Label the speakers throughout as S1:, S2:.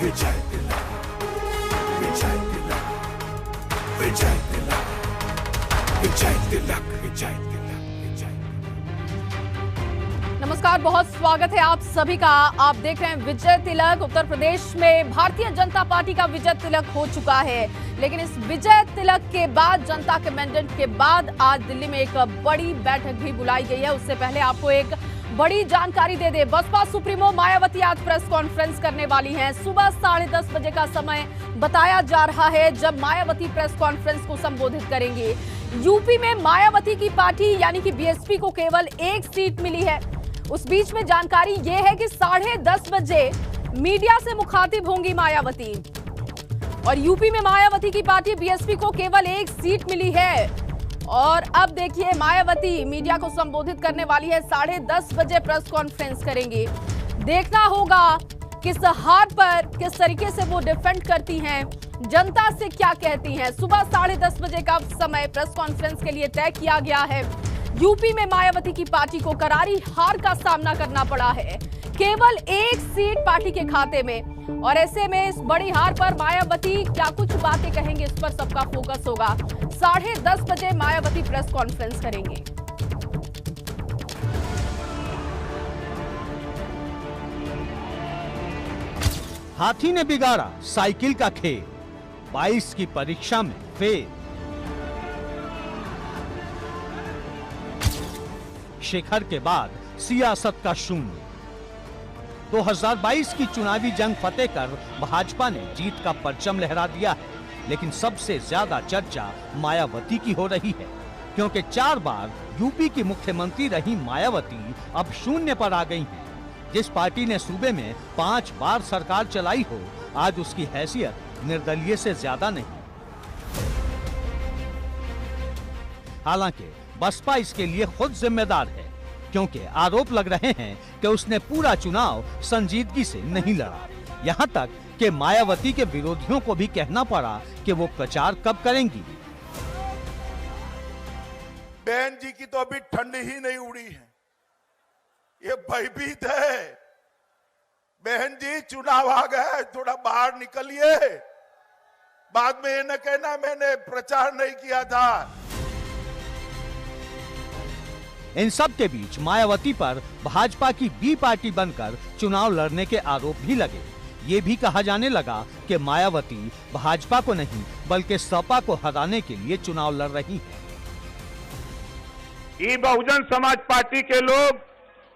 S1: विजय तिलक, विजय तिलक, विजय तिलक, विजय तिलक, विजय तिलक, विजय।
S2: नमस्कार, बहुत स्वागत है आप सभी का। आप देख रहे हैं विजय तिलक। उत्तर प्रदेश में भारतीय जनता पार्टी का विजय तिलक हो चुका है, लेकिन इस विजय तिलक के बाद, जनता के मैंडेट के बाद, आज दिल्ली में एक बड़ी बैठक भी बुलाई गई है। उससे पहले आपको एक बड़ी जानकारी दे दे। बसपा सुप्रीमो मायावती आज प्रेस कॉन्फ्रेंस करने वाली हैं। सुबह 10:30 बजे का समय बताया जा रहा है जब मायावती प्रेस कॉन्फ्रेंस को संबोधित करेंगे। यूपी में मायावती की पार्टी यानी कि बीएसपी को केवल एक सीट मिली है। उस बीच में जानकारी यह है कि 10:30 बजे मीडिया से मुखातिब होंगी मायावती। और यूपी में मायावती की पार्टी बीएसपी को केवल एक सीट मिली है। और अब देखिए, मायावती मीडिया को संबोधित करने वाली है। 10:30 बजे प्रेस कॉन्फ्रेंस करेंगी। देखना होगा किस हार पर किस तरीके से वो डिफेंड करती हैं, जनता से क्या कहती हैं। सुबह 10:30 बजे का समय प्रेस कॉन्फ्रेंस के लिए तय किया गया है। यूपी में मायावती की पार्टी को करारी हार का सामना करना पड़ा है, केवल एक सीट पार्टी के खाते में। और ऐसे में इस बड़ी हार पर मायावती क्या कुछ बातें कहेंगे, इस पर सबका फोकस होगा। 10:30 बजे मायावती प्रेस कॉन्फ्रेंस करेंगे।
S3: हाथी ने बिगाड़ा साइकिल का खेल, 22 की परीक्षा में फेल। शिखर के बाद सियासत का शून्य। 2022 की चुनावी जंग फतेह कर भाजपा ने जीत का परचम लहरा दिया है, लेकिन सबसे ज्यादा चर्चा मायावती की हो रही है, क्योंकि 4 बार यूपी की मुख्यमंत्री रही मायावती अब शून्य पर आ गई हैं। जिस पार्टी ने सूबे में 5 बार सरकार चलाई हो, आज उसकी हैसियत निर्दलीय से ज्यादा नहीं। हालांकि बसपा इसके लिए खुद जिम्मेदार है, क्योंकि आरोप लग रहे हैं कि उसने पूरा चुनाव संजीदगी से नहीं लड़ा। यहाँ तक कि मायावती के विरोधियों को भी कहना पड़ा कि वो प्रचार कब करेंगी।
S1: बहन जी की तो अभी ठंड ही नहीं उड़ी है, ये भयभीत है। बहन जी, चुनाव आ गया, थोड़ा बाहर निकलिए। बाद में ये न कहना मैंने प्रचार नहीं किया था।
S3: इन सब के बीच मायावती पर भाजपा की बी पार्टी बनकर चुनाव लड़ने के आरोप भी लगे। ये भी कहा जाने लगा कि मायावती भाजपा को नहीं बल्कि सपा को हराने के लिए चुनाव लड़ रही हैं।
S4: ये बहुजन समाज पार्टी के लोग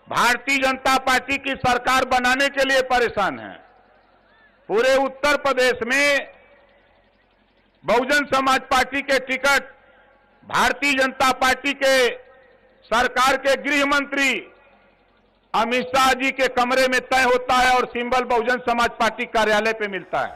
S4: भारतीय जनता पार्टी की सरकार बनाने के लिए परेशान हैं। पूरे उत्तर प्रदेश में बहुजन समाज पार्टी के टिकट भारतीय जनता पार्टी के सरकार के गृह मंत्री अमित शाह जी के कमरे में तय होता है और सिंबल बहुजन समाज पार्टी कार्यालय पे मिलता है।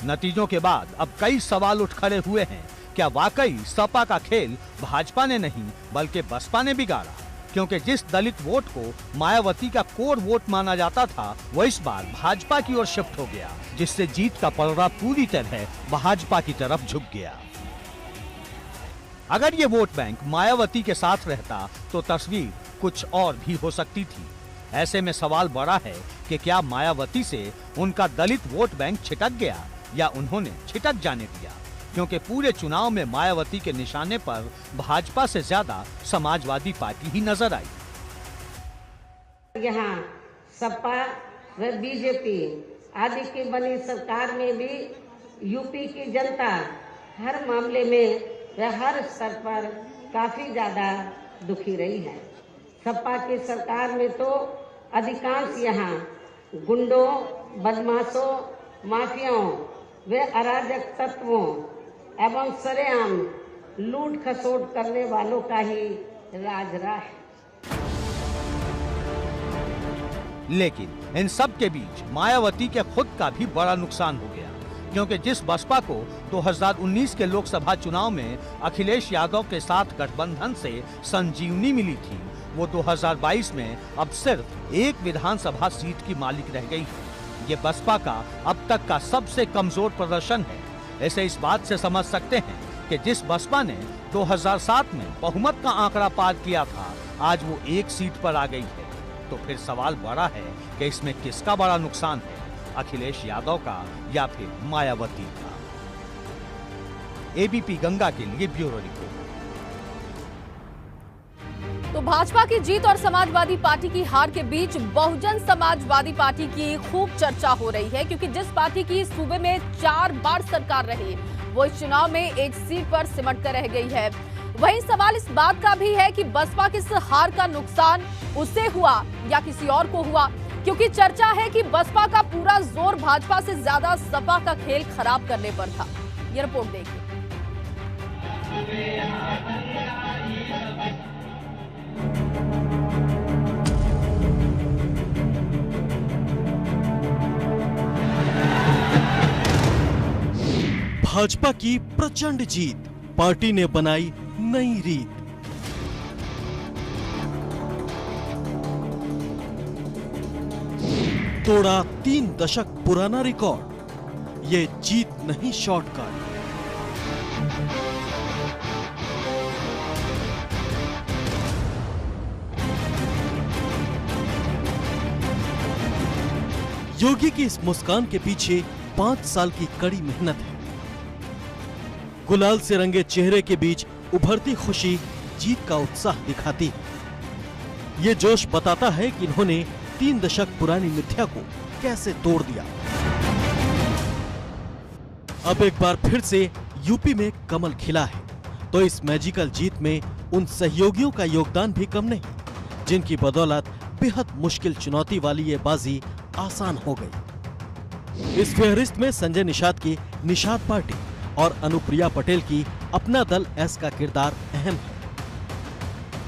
S3: नतीजों के बाद अब कई सवाल उठ खड़े हुए हैं। क्या वाकई सपा का खेल भाजपा ने नहीं बल्कि बसपा ने बिगाड़ा? क्योंकि जिस दलित वोट को मायावती का कोर वोट माना जाता था, वो इस बार भाजपा की ओर शिफ्ट हो गया, जिससे जीत का पलड़ा पूरी तरह भाजपा की तरफ झुक गया। अगर ये वोट बैंक मायावती के साथ रहता तो तस्वीर कुछ और भी हो सकती थी। ऐसे में सवाल बड़ा है कि क्या मायावती से उनका दलित वोट बैंक छिटक गया या उन्होंने छिटक जाने दिया, क्योंकि पूरे चुनाव में मायावती के निशाने पर भाजपा से ज्यादा समाजवादी पार्टी ही नजर आई।
S5: यहाँ सपा व बीजेपी आदि की बनी सरकार में भी यूपी की जनता हर मामले में व हर स्तर पर काफी ज्यादा दुखी रही है। सपा की सरकार में तो अधिकांश यहाँ गुंडों, बदमाशों, माफियाओं व अराजक तत्वों एवं सरेआम लूट खसोट करने वालों का ही राज रहा है।
S3: लेकिन इन सब के बीच मायावती के खुद का भी बड़ा नुकसान हो गया, क्योंकि जिस बसपा को 2019 के लोकसभा चुनाव में अखिलेश यादव के साथ गठबंधन से संजीवनी मिली थी, वो 2022 में अब सिर्फ एक विधानसभा सीट की मालिक रह गई है। ये बसपा का अब तक का सबसे कमजोर प्रदर्शन है। ऐसे इस बात से समझ सकते हैं कि जिस बसपा ने 2007 में बहुमत का आंकड़ा पार किया था, आज वो एक सीट पर आ गई है। तो फिर सवाल बड़ा है कि इसमें किसका बड़ा नुकसान है, अखिलेश यादव का या फिर मायावती का। एबीपी गंगा के लिए ब्यूरो रिपोर्ट।
S2: तो भाजपा की जीत और समाजवादी पार्टी की हार के बीच बहुजन समाजवादी पार्टी की खूब चर्चा हो रही है, क्योंकि जिस पार्टी की सूबे में 4 बार सरकार रही वो इस चुनाव में एक सीट पर सिमट कर रह गई है। वहीं सवाल इस बात का भी है कि बसपा की इस हार का नुकसान उसे हुआ या किसी और को हुआ, क्योंकि चर्चा है कि बसपा का पूरा जोर भाजपा से ज्यादा सपा का खेल खराब करने पर था। ये रिपोर्ट देखिए।
S6: भाजपा की प्रचंड जीत, पार्टी ने बनाई नई रीत। तोड़ा 3 दशक पुराना रिकॉर्ड, ये जीत नहीं शॉर्टकट। योगी की इस मुस्कान के पीछे 5 साल की कड़ी मेहनत है। गुलाल से रंगे चेहरे के बीच उभरती खुशी जीत का उत्साह दिखाती है। ये जोश बताता है कि इन्होंने 3 दशक पुरानी मिथ्या को कैसे तोड़ दिया। अब एक बार फिर से यूपी में कमल खिला है, तो इस मैजिकल जीत में उन सहयोगियों का योगदान भी कम नहीं, जिनकी बदौलत बेहद मुश्किल चुनौती वाली ये बाजी आसान हो गई। इस फेहरिस्त में संजय निषाद की निषाद पार्टी और अनुप्रिया पटेल की अपना दल एस का किरदार अहम है,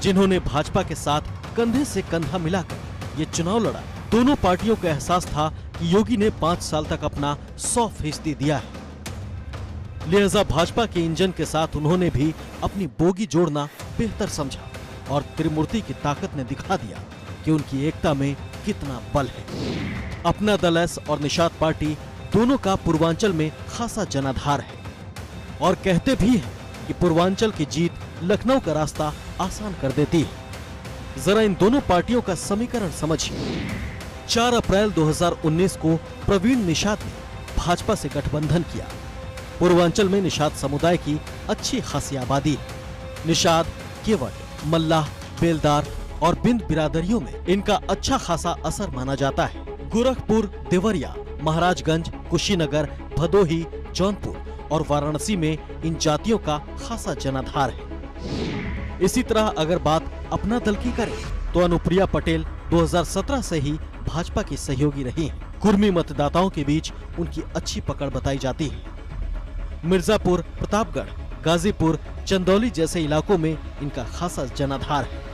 S6: जिन्होंने भाजपा के साथ कंधे से कंधा मिलाकर ये चुनाव लड़ा। दोनों पार्टियों को एहसास था कि योगी ने 5 साल तक अपना 100% दिया है, लिहाजा भाजपा के इंजन के साथ उन्होंने भी अपनी बोगी जोड़ना बेहतर समझा और त्रिमूर्ति की ताकत ने दिखा दिया कि उनकी एकता में कितना बल है। अपना दल एस और निषाद पार्टी दोनों का पूर्वांचल में खासा जनाधार है और कहते भी हैं कि पूर्वांचल की जीत लखनऊ का रास्ता आसान कर देती है। जरा इन दोनों पार्टियों का समीकरण समझिए। 4 अप्रैल 2019 को प्रवीण निषाद ने भाजपा से गठबंधन किया। पूर्वांचल में निषाद समुदाय की अच्छी खासी आबादी है। निषाद, केवट, मल्लाह, बेलदार और बिंद बिरादरियों में इनका अच्छा खासा असर माना जाता है। गोरखपुर, देवरिया, महाराजगंज, कुशीनगर, भदोही, जौनपुर और वाराणसी में इन जातियों का खासा जनाधार है। इसी तरह अगर बात अपना दल की करें तो अनुप्रिया पटेल 2017 से ही भाजपा की सहयोगी रही हैं। कुर्मी मतदाताओं के बीच उनकी अच्छी पकड़ बताई जाती है। मिर्जापुर, प्रतापगढ़, गाजीपुर, चंदौली जैसे इलाकों में इनका खासा जनाधार है।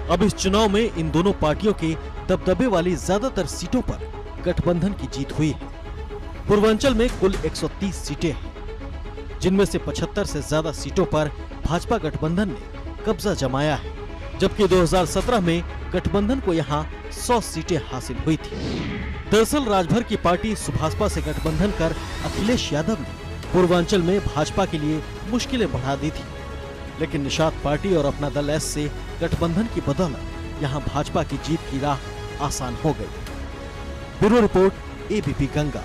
S6: अब इस चुनाव में इन दोनों पार्टियों के दबदबे वाली ज्यादातर सीटों पर गठबंधन की जीत हुई है। पूर्वांचल में कुल 130 सीटें हैं, जिनमें से 75 से ज्यादा सीटों पर भाजपा गठबंधन ने कब्जा जमाया है, जबकि 2017 में गठबंधन को यहां 100 सीटें हासिल हुई थी। दरअसल राजभर की पार्टी सुभाषपा से गठबंधन कर अखिलेश यादव ने पूर्वांचल में भाजपा के लिए मुश्किलें बढ़ा दी थी, लेकिन निषाद पार्टी और अपना दल एस से गठबंधन की बदौलत यहां भाजपा की जीत की राह आसान हो गई। Bureau report, ABP Ganga.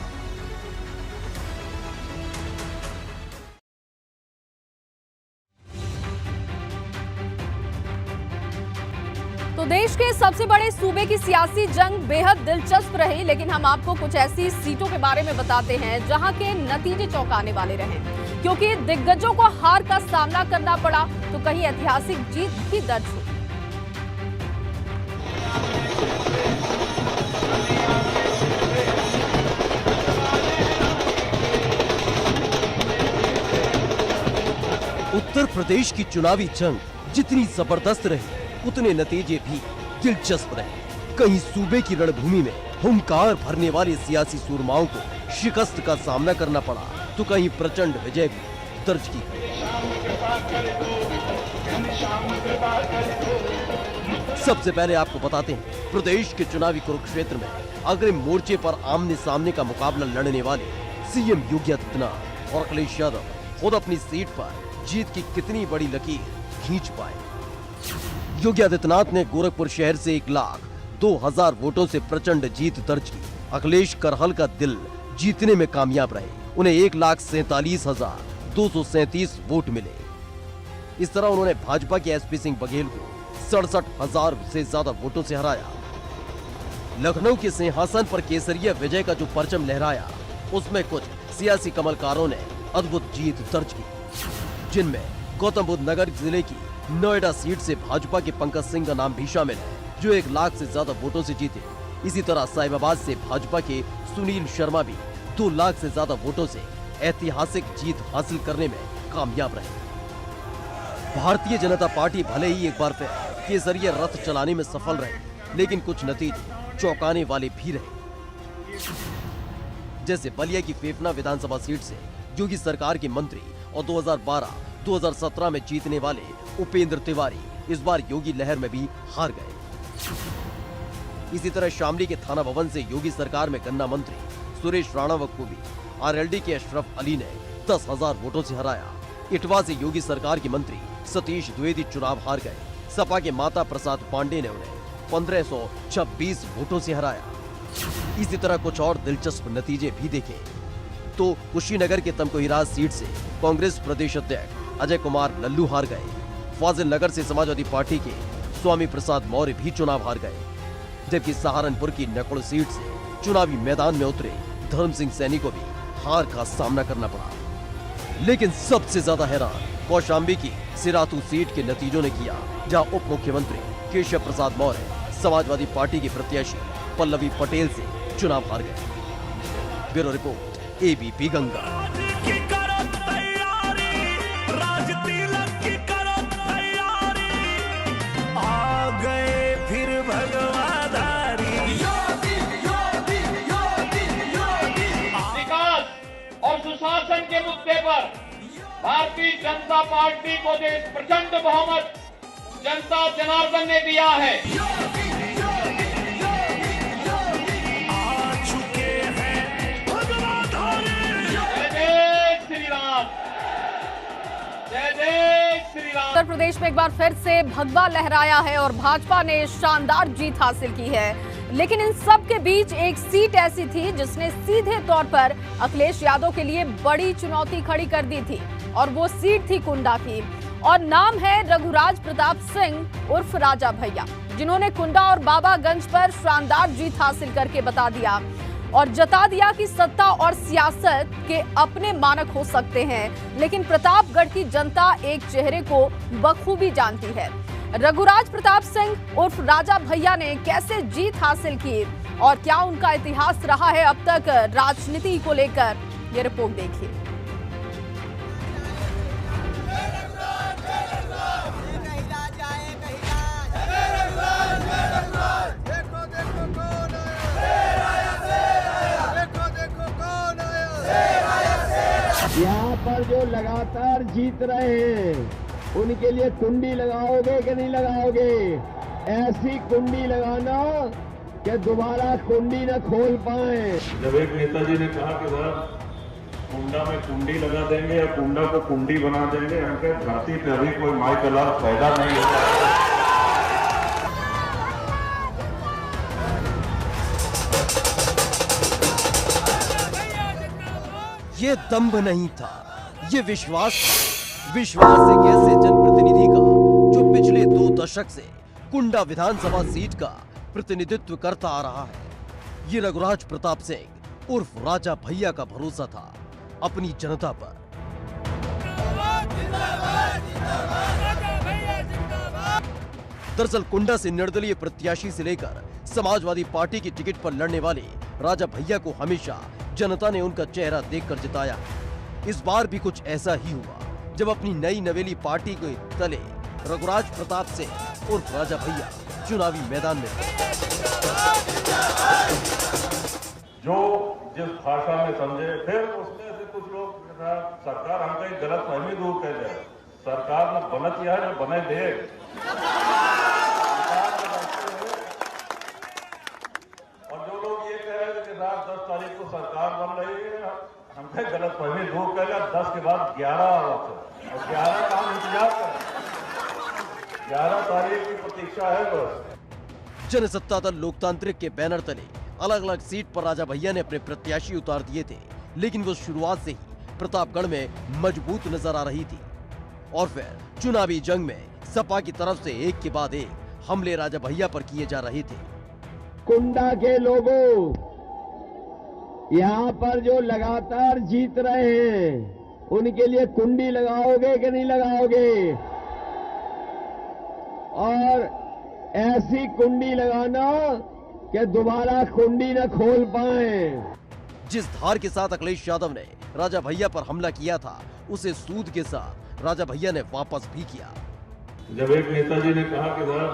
S2: तो देश के सबसे बड़े सूबे की सियासी जंग बेहद दिलचस्प रही, लेकिन हम आपको कुछ ऐसी सीटों के बारे में बताते हैं जहां के नतीजे चौंकाने वाले रहे, क्योंकि दिग्गजों को हार का सामना करना पड़ा तो कहीं ऐतिहासिक जीत भी दर्ज हुई।
S7: उत्तर प्रदेश की चुनावी जंग जितनी जबरदस्त रही, उतने नतीजे भी दिलचस्प रहे। कहीं सूबे की रणभूमि में हुंकार भरने वाले सियासी सूरमाओं को शिकस्त का सामना करना पड़ा, तो कहीं प्रचंड विजय भी दर्ज की गई। सबसे पहले आपको बताते हैं, प्रदेश के चुनावी कुरुक्षेत्र में अग्रिम मोर्चे पर आमने सामने का मुकाबला लड़ने वाले सीएम योगी आदित्यनाथ और अखिलेश यादव खुद अपनी सीट पर जीत की कितनी बड़ी लकीर खींच पाए। योगी आदित्यनाथ ने गोरखपुर शहर से 1,02,000 वोटों से प्रचंड जीत दर्ज की। अखिलेश करहल का दिल जीतने में कामयाब रहे, उन्हें 1,47,237 वोट मिले। इस तरह उन्होंने भाजपा के एसपी सिंह बघेल को 67,000 से ज्यादा वोटों से हराया। लखनऊ के सिंहासन पर केसरिया विजय का जो परचम लहराया, उसमें कुछ सियासी कमलकारों ने अद्भुत जीत दर्ज की, जिनमें गौतम बुद्ध नगर जिले की नोएडा सीट से भाजपा के पंकज सिंह का नाम भी शामिल है, जो 1 लाख से ज्यादा वोटों से जीते। इसी तरह साहिबाबाद से भाजपा के सुनील शर्मा भी 2 लाख से ज्यादा वोटों से ऐतिहासिक जीत हासिल करने में कामयाब रहे। भारतीय जनता पार्टी भले ही एक बार फिर केसरिया रथ चलाने में सफल रहे, लेकिन कुछ नतीजे चौंकाने वाले भी रहे। जैसे बलिया की फेफना विधानसभा सीट से योगी सरकार के मंत्री और 2012-2017 में जीतने वाले उपेंद्र तिवारी इस बार योगी लहर में भी हार गए। इसी तरह शामली के थाना भवन से योगी सरकार में गन्ना मंत्री सुरेश राणा को भी आरएलडी के अशरफ अली ने 10,000 वोटों से हराया। इटवा से योगी सरकार के मंत्री सतीश द्विवेदी चुनाव हार गए। सपा के माता प्रसाद पांडे ने उन्हें 1526 वोटों से हराया। इसी तरह कुछ और दिलचस्प नतीजे भी देखे तो कुशीनगर के तमकोहिराज सीट से कांग्रेस प्रदेश अध्यक्ष अजय कुमार लल्लू हार गए। फाजिल नगर से समाजवादी पार्टी के स्वामी प्रसाद मौर्य भी चुनाव हार गए, जबकि सहारनपुर की नकुड़ सीट से चुनावी मैदान में उतरे धर्म सिंह सैनी को भी हार का सामना करना पड़ा। लेकिन सबसे ज्यादा हैरान कौशाम्बी की सिरातू सीट के नतीजों ने किया, जहां उप मुख्यमंत्री केशव प्रसाद मौर्य समाजवादी पार्टी के प्रत्याशी पल्लवी पटेल से चुनाव हार गए। Bureau report, ABP Ganga.
S8: सुशासन के मुद्दे पर भारतीय जनता पार्टी को जो प्रचंड बहुमत जनता जनार्दन ने दिया है, आ चुके हैं जय जय श्री राम, जय जय श्री राम।
S2: उत्तर प्रदेश में एक बार फिर से भगवा लहराया है और भाजपा ने शानदार जीत हासिल की है, लेकिन इन सब के बीच एक सीट ऐसी थी जिसने सीधे तौर पर अखिलेश यादव के लिए बड़ी चुनौती खड़ी कर दी थी, और वो सीट थी कुंडा की, और नाम है रघुराज प्रताप सिंह उर्फ राजा भैया, जिन्होंने कुंडा और बाबागंज पर शानदार जीत हासिल करके बता दिया और जता दिया कि सत्ता और सियासत के अपने मानक हो सकते हैं, लेकिन प्रतापगढ़ की जनता एक चेहरे को बखूबी जानती है। रघुराज प्रताप सिंह उर्फ राजा भैया ने कैसे जीत हासिल की और क्या उनका इतिहास रहा है अब तक राजनीति को लेकर, ये रिपोर्ट देखिए।
S9: यहाँ पर जो लगातार जीत रहे हैं उनके लिए कुंडी लगाओगे कि नहीं लगाओगे? ऐसी कुंडी लगाना कि दोबारा कुंडी न खोल पाए।
S10: जब एक नेताजी ने कहा कि सर कुंडा में कुंडी लगा देंगे या कुंडा को कुंडी बना देंगे, हमके धरती पे अभी कोई माई का लाभ पैदा नहीं होता।
S7: ये दंभ नहीं था, ये विश्वास था। विश्वास एक ऐसे जनप्रतिनिधि का जो पिछले 2 दशक से कुंडा विधानसभा सीट का प्रतिनिधित्व करता आ रहा है। ये रघुराज प्रताप सिंह उर्फ राजा भैया का भरोसा था अपनी जनता पर। दरअसल कुंडा से निर्दलीय प्रत्याशी से लेकर समाजवादी पार्टी की टिकट पर लड़ने वाले राजा भैया को हमेशा जनता ने उनका चेहरा देखकर जिताया। इस बार भी कुछ ऐसा ही हुआ, जब अपनी नई नवेली पार्टी के तले रघुराज प्रताप सिंह उर्फ राजा भैया चुनावी मैदान में
S10: जो जिस भाषा में समझे, फिर उसमें से कुछ लोग सरकार हमको एक गलत फहमी दूर कर दे, सरकार न बनत यह न बने दे। और जो लोग ये कह रहे हैं कि 10 तारीख को सरकार बन रही है, हमको गलत फहमी दूर कर 10 के बाद 11 और 11 का हम इंतजार करें। 11 तारीख की प्रतीक्षा है बस।
S7: जनसत्ता दल लोकतांत्रिक के बैनर तले अलग अलग सीट पर राजा भैया ने अपने प्रत्याशी उतार दिए थे, लेकिन वो शुरुआत से ही प्रतापगढ़ में मजबूत नजर आ रही थी। और फिर चुनावी जंग में सपा की तरफ से एक के बाद एक हमले राजा भैया पर किए जा रहे थे।
S9: कुंडा के लोगों, यहाँ पर जो लगातार जीत रहे हैं उनके लिए कुंडी लगाओगे कि नहीं लगाओगे? और ऐसी कुंडी लगाना कि दोबारा कुंडी न खोल पाए।
S7: जिस धार के साथ अखिलेश यादव ने राजा भैया पर हमला किया था, उसे सूद के साथ राजा भैया ने वापस भी किया।
S10: जब एक नेताजी ने कहा कि साहब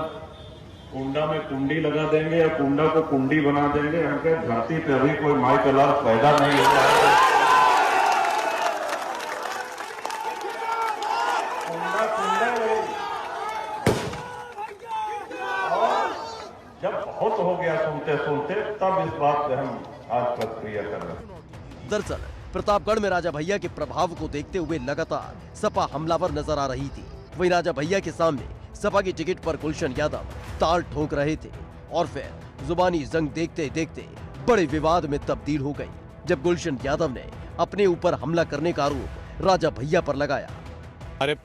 S10: कुंडा में कुंडी लगा देंगे या कुंडा को कुंडी बना देंगे, हम कहे धरती पे अभी कोई माई का लाल पैदा नहीं हुआ है। कुंडा कुंडा नहीं। और जब बहुत हो गया सुनते सुनते, तब इस बात पे हम आज प्रतिक्रिया कर रहे हैं।
S7: दरअसल प्रतापगढ़ में राजा भैया के प्रभाव को देखते हुए लगातार सपा हमलावर नजर आ रही थी। वहीं राजा भैया के सामने सपा की टिकट पर गुलशन यादव ताल ठोक रहे थे और फिर जुबानी जंग देखते देखते बड़े विवाद में तब्दील हो गई, जब गुलशन यादव ने अपने ऊपर हमला करने का आरोप राजा भैया पर लगाया।
S11: हमारे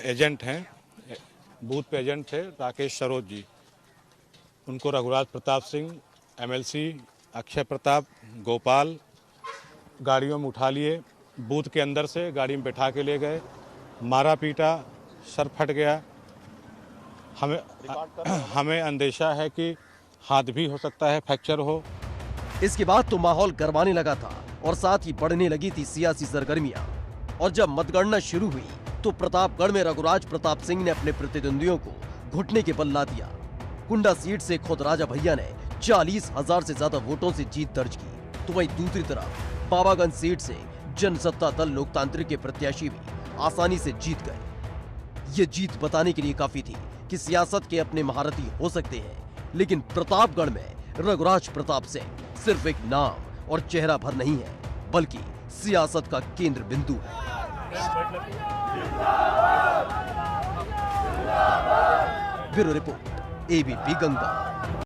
S11: एजेंट हैं, बूथ पे एजेंट थे राकेश सरोज जी, उनको रघुराज प्रताप सिंह, एमएलसी अक्षय प्रताप, गोपाल गाड़ियों में उठा लिए, बूथ के अंदर से गाड़ी में बैठा के ले गए, मारा पीटा, सर फट गया। हमें अंदेशा है कि हाथ भी हो सकता है फ्रैक्चर हो।
S7: इसके बाद तो माहौल गरमाने लगा था और साथ ही बढ़ने लगी थी सियासी सरगर्मियां। और जब मतगणना शुरू हुई तो प्रतापगढ़ में रघुराज प्रताप सिंह ने अपने प्रतिद्वंदियों को घुटने के बल ला दिया। कुंडा सीट से खुद राजा भैया ने 40,000 से ज्यादा वोटों से जीत दर्ज की, तो वहीं दूसरी तरफ बाबागंज सीट से जनसत्ता दल लोकतांत्रिक के प्रत्याशी भी आसानी से जीत गए। ये जीत बताने के लिए काफी थी कि सियासत के अपने महारथी हो सकते हैं, लेकिन प्रतापगढ़ में रघुराज प्रताप सिंह सिर्फ एक नाम और चेहरा भर नहीं है, बल्कि सियासत का केंद्र बिंदु है। Bureau report, ABP Ganga.